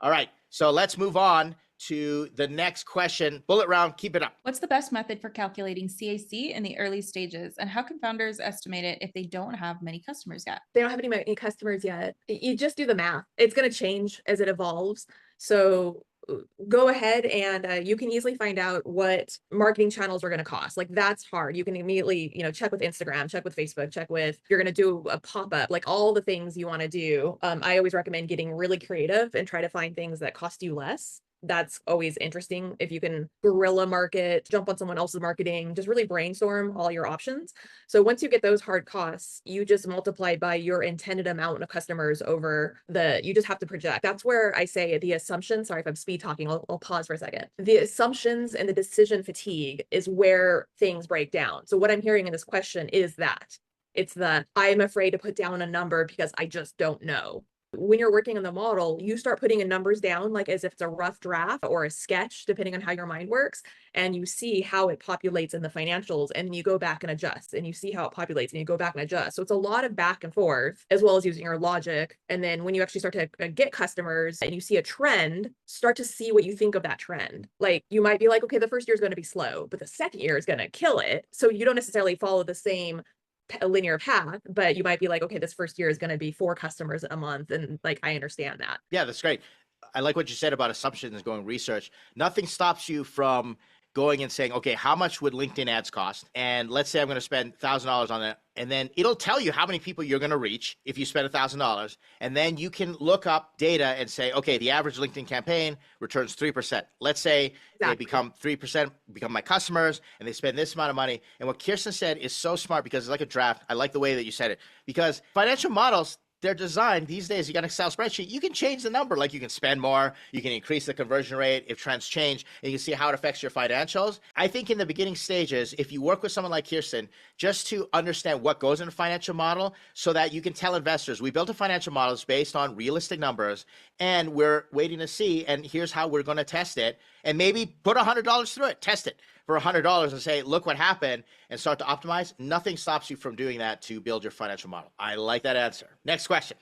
All right. So let's move on to the next question. Bullet round, keep it up. What's the best method for calculating CAC in the early stages? And how can founders estimate it if they don't have many customers yet? They don't have any customers yet. You just do the math. It's going to change as it evolves. So go ahead and you can easily find out what marketing channels are going to cost. Like that's hard. You can immediately, check with Instagram, check with Facebook, check with, if you're going to do a pop-up, like all the things you want to do. I always recommend getting really creative and try to find things that cost you less. That's always interesting. If you can guerrilla market, jump on someone else's marketing, just really brainstorm all your options. So once you get those hard costs, you just multiply by your intended amount of customers over you just have to project. That's where I say the assumption, sorry if I'm speed talking, I'll pause for a second. The assumptions and the decision fatigue is where things break down. So what I'm hearing in this question is that it's I'm afraid to put down a number because I just don't know. When you're working on the model, you start putting in numbers down like as if it's a rough draft or a sketch, depending on how your mind works. And you see how it populates in the financials, and then you go back and adjust, and you see how it populates and you go back and adjust. So it's a lot of back and forth, as well as using your logic. And then when you actually start to get customers and you see a trend, start to see what you think of that trend. Like you might be like, okay, the first year is going to be slow, but the second year is going to kill it. So you don't necessarily follow the same a linear path, but you might be like, okay, this first year is going to be 4 customers a month. And like, I understand that. Yeah, that's great. I like what you said about assumptions and going research. Nothing stops you from going and saying, okay, how much would LinkedIn ads cost? And let's say I'm going to spend $1,000 on that. And then it'll tell you how many people you're going to reach if you spend $1,000. And then you can look up data and say, okay, the average LinkedIn campaign returns 3%. Let's say they become 3%, become my customers, and they spend this amount of money. And what Kirsten said is so smart because it's like a draft. I like the way that you said it, because financial models, they're designed these days. You got an Excel spreadsheet. You can change the number. Like you can spend more. You can increase the conversion rate if trends change, and you can see how it affects your financials. I think in the beginning stages, if you work with someone like Kirsten, just to understand what goes in a financial model so that you can tell investors, we built a financial model based on realistic numbers, and we're waiting to see, and here's how we're going to test it, and maybe put $100 through it, test it for $100 and say, look what happened, and start to optimize. Nothing stops you from doing that to build your financial model. I like that answer. Next question.